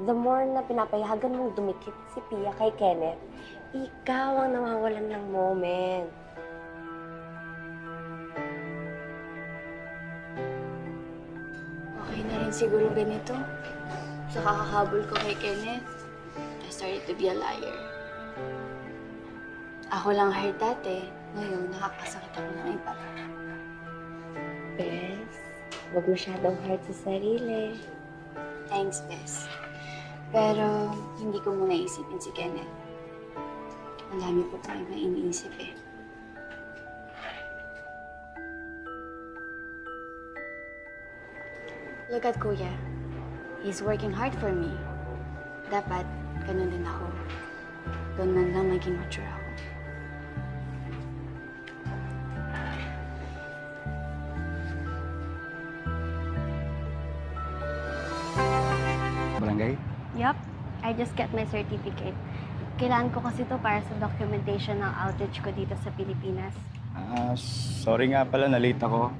the more na pinapayagan mong dumikit si Pia kay Kenneth, ikaw ang nawawalan ng moment. Okay na rin siguro ganito. Sa kakahabol ko kay Kenneth, I started to be a liar. Ako lang hurt dati. Ngayon, nakakasakit ako ng iba. Bes, huwag masyadong hard sa sarili. Thanks, Bes. Pero hindi ko muna isipin si Kenneth. Ang dami po tayo na iniisip eh. Look at Kuya. He's working hard for me. Dapat, ganun din ako. Doon man lang maging mature ako. Barangay? Yup, I just get my certificate. Kailangan ko kasi to para sa documentation ng outage ko dito sa Pilipinas. Sorry nga pala, na-late ako.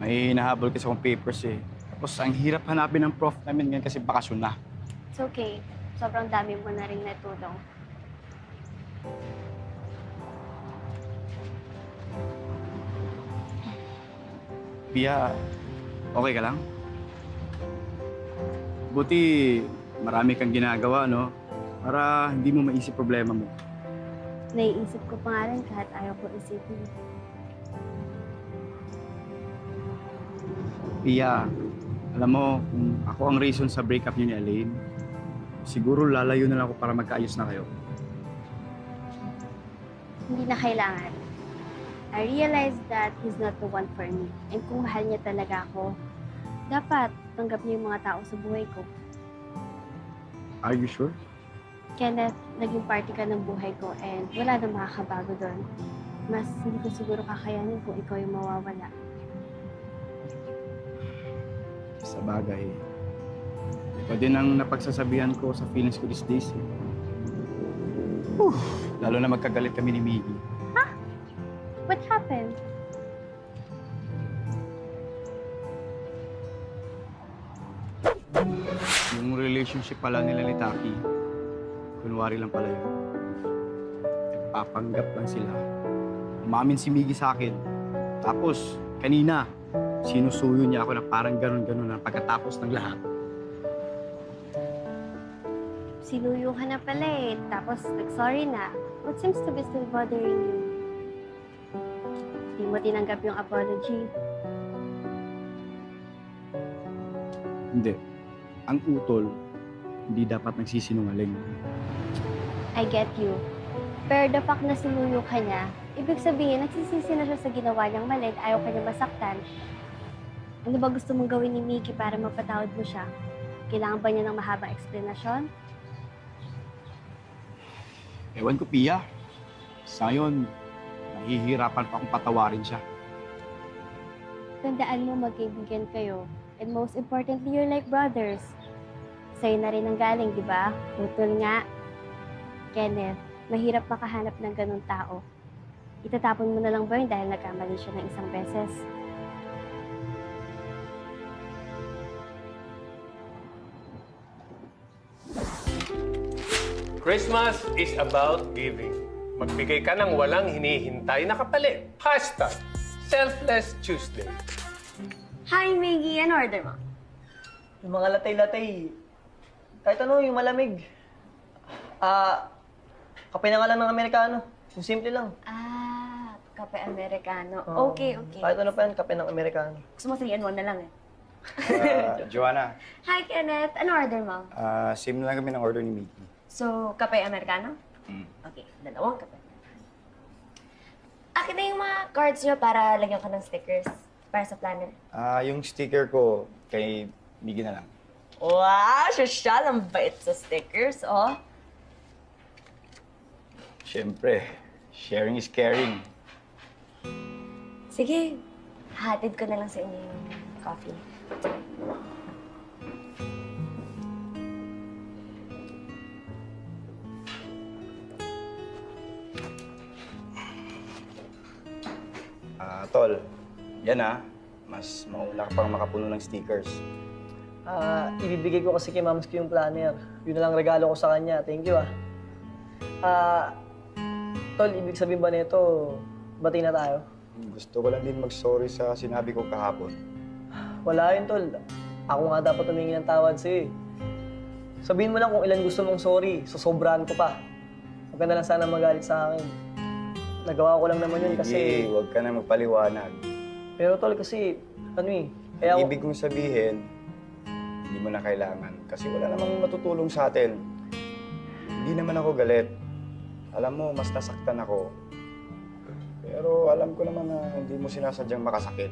May hinahabol kasi akong papers eh. Tapos ang hirap hanapin ng prof namin ngayon kasi bakasyon na. It's okay. Sobrang dami mo na rin natulong. Pia, okay ka lang? Buti marami kang ginagawa, no? Para hindi mo maisip problema mo. Naiisip ko pa nga rin kahit ayaw ko isipin. Pia, alam mo, kung ako ang reason sa breakup niyo ni Elaine, siguro lalayo na lang ako para magkaayos na kayo. Hindi na kailangan. I realized that he's not the one for me. And kung mahal niya talaga ako, dapat tanggap niya yung mga tao sa buhay ko. Are you sure? Kenneth, naging party ka ng buhay ko and wala na makakabago doon. Mas hindi ko siguro kakayanin kung ikaw yung mawawala. Sa bagay. Ikaw din ang napagsasabihan ko sa feelings ko these days. Eh. Lalo na magkagalit kami ni Miggy. What happened? Yung relationship pala nila ni Taki, kunwari lang pala yun. Nagpapanggap lang sila. Umamin si Miggy sa akin. Tapos, kanina, sinusuyo niya ako na parang ganun-ganun na pagkatapos ng lahat. Sinuyo ka na pala eh, tapos nag-sorry na. What seems to be still bothering you? Di mo tinanggap yung apology. Hindi. Ang utol, hindi dapat nagsisinungaling. I get you. Pero the fact na sinuyo ka niya, ibig sabihin, nagsisisi na siya sa ginawa niyang mali at ayaw ka niya masaktan. Ano ba gusto mong gawin ni Miggy para mapatawad mo siya? Kailangan ba niya ng mahabang eksplanasyon? Ewan ko, Pia. Sa ngayon, nahihirapan pa akong patawarin siya. Tandaan mo magkaibigan kayo. And most importantly, you're like brothers. Sa'yo na rin ang galing, di ba? Utol nga. Kenneth, mahirap makahanap ng ganun tao. Itatapon mo na lang ba yun dahil nagkamali siya ng isang beses? Christmas is about giving. Magbigay ka ng walang hinihintay na kapalit. Hashtag Selfless Tuesday. Hi, Miggy. Ano order mo? Yung mga latay-latay. Kahit ano, yung malamig. Kape na nga lang ng Amerikano. Yung simple lang. Kape Americano. Oo. Okay. Kahit ano pa yan, kape ng Amerikano. Gusto mo 3-in-1 na lang eh. Joanna, Hi, Kenneth. Ano order mo? same lang kami ng order ni Miggy. So, kape Americano? Okay, dalawang kape. Akin na yung mga cards nyo para lagyan ko ng stickers para sa planner. Yung sticker ko kay Miggy na lang. Wow! Sosyal! Ang bait sa stickers, oh. Siyempre, sharing is caring. Sige, hatid ko na lang sa inyo yung coffee. Tol, yan mas mauna ka pang makapuno ng stickers. Ibibigay ko kasi kay Mamski yung planner. Yun na lang regalo ko sa kanya. Thank you, Tol, ibig sabihin ba nito, bati na tayo? Gusto ko lang din mag-sorry sa sinabi ko kahapon. Wala yun, Tol. Ako nga dapat humingi ng tawad sa'yo eh. Sabihin mo lang kung ilan gusto mong sorry, sosobrahan ko pa. Huwag ka na lang sana magalit sa akin. Nagawa ko lang naman yun kasi... Sige, huwag ka na magpaliwanag. Pero Tol, kasi kaya Ibig kong sabihin, hindi mo na kailangan kasi wala namang matutulong sa atin. Hindi naman ako galit. Alam mo, mas nasaktan ako. Pero alam ko naman na hindi mo sinasadyang makasakit.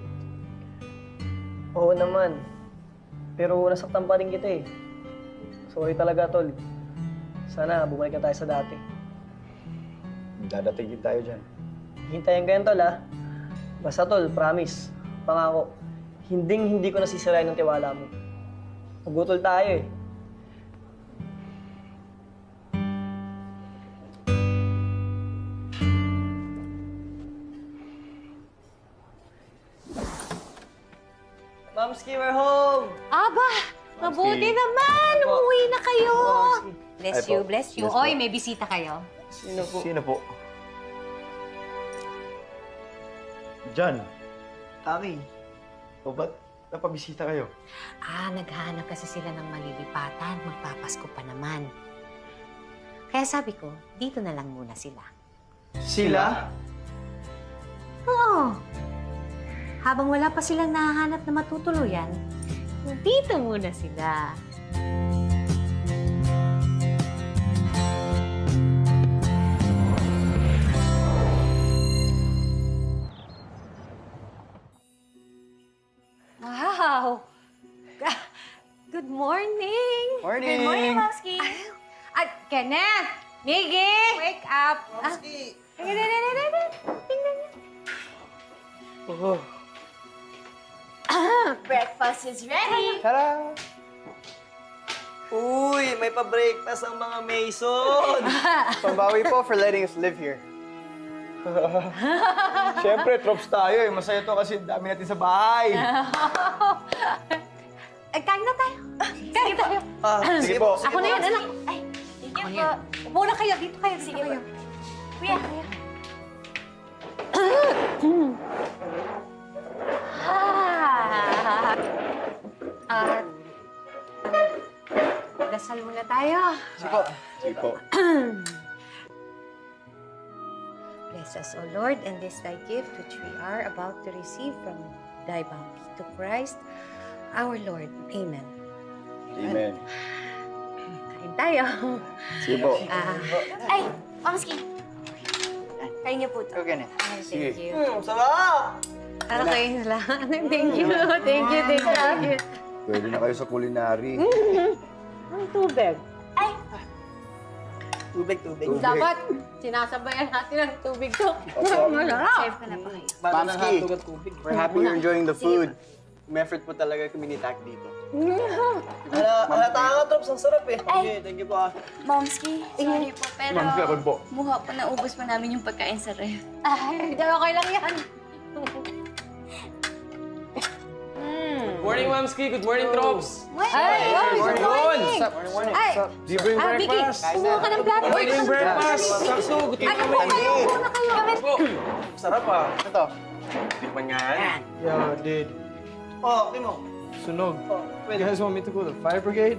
Oo naman. Pero nasaktan pa rin kita eh. Sorry talaga, Tol. Sana bumalik na tayo sa dati. Dadating din tayo dyan. Hintayin ka yan, Tol, ha? Basta, Tol, promise. Pangako. Hindi ko nasisirain ng tiwala mo. Magutol tayo eh. Mamski, we're home! Aba, mabuti Mamski. naman. Opo. Umuwi na kayo. Mamski. Bless Ay you, po. bless you. Bless po. Oy, may bisita kayo. Sino po? Sino po? John. Taki. O ba't napabisita kayo? Naghahanap kasi sila ng malilipatan. Magpapasko pa naman. Kaya sabi ko, dito na lang muna sila. Sila? Oo. Habang wala pa silang nahahanap na matutuluyan, dito muna sila. Wow! Good morning! Morning! Good morning, Mamski! Kenneth! Miggy! Wake up! Mamski! Tingnan niyo. Oh. Breakfast is ready! Tara! Uy, may pa-breakfast ang mga Mason! Pambawi po for letting us live here. Siyempre, tropes tayo eh. Masaya to kasi dami natin sa bahay. Kain na tayo. Kain tayo. Sige po. Ako na yan, anak. Ay, ako na yan. Upo na kayo. Dito kayo. Sige kayo. Kuya, kuya. Dasal muna tayo. Sige po. Bless us, O Lord, and this thy gift which we are about to receive from thy bounty to Christ, our Lord. Amen. Amen. Kain tayo. Sige po. Ay, Mamski. Kain niyo po ito. Okay na. Thank you. Sarap! Okay lang. Thank you. Thank you. Thank you. Pwede na kayo sa culinary. Ang tubig. Tubig. Dapat sinasabayan natin ang tubig to. Opo. Masarap. Save ka na po kayo. Mamski, Tugat tubig. we're happy you're enjoying the food. May effort po talaga kami ni Tak dito. Halata nga, Trops. Ang sarap eh. Thank you po. Momski, sorry po, pero Ma'am, ako po. muha po naubos pa namin yung pagkain sa ref. Ay, okay lang yan. Morning, Mamski. Good morning, Trops. Ay, good morning. Morning. Ay, Do you bring Vicky, breakfast? kumuha ka ng plato. Morning breakfast. Sakto. Good Ano po kayo? Muna kayo. po. Sarap ah. Ito. Tikman nga yan. Yo, dude. Oh, Timo. Sunog. Oh, You pwede. guys want me to go to the fire brigade?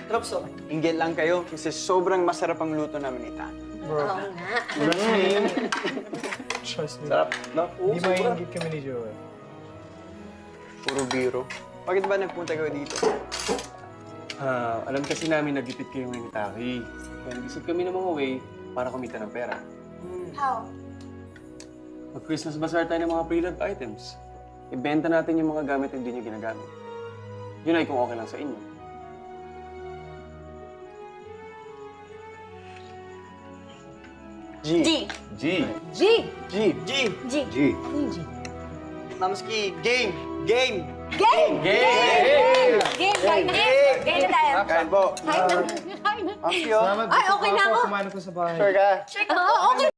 Trops, oh. Inggit lang kayo kasi sobrang masarap ang luto namin ni Tak. Oo nga. Trust me. Sarap, no? Di mainggit kami ni Joel. Puro biro. Bakit ba nagpunta kayo dito? Alam kasi namin nagipit kayo ngayon ni Taki. Kaya nag-isip kami ng mga way para kumita ng pera. How? Mag-Christmas bazaar tayo ng mga pre-loved items. Ibenta natin yung mga gamit na hindi nyo ginagamit. Yun ay kung okay lang sa inyo. G. G. G. G. G. G. G. G. Mamski, game. Game. Game! Game! Game! Kain na. Kain na tayo. Kain po. Kain na. Kain na. Mamski, oh. Ay, okay na ako. Kumain ako sa bahay. Sure ka? Oo, okay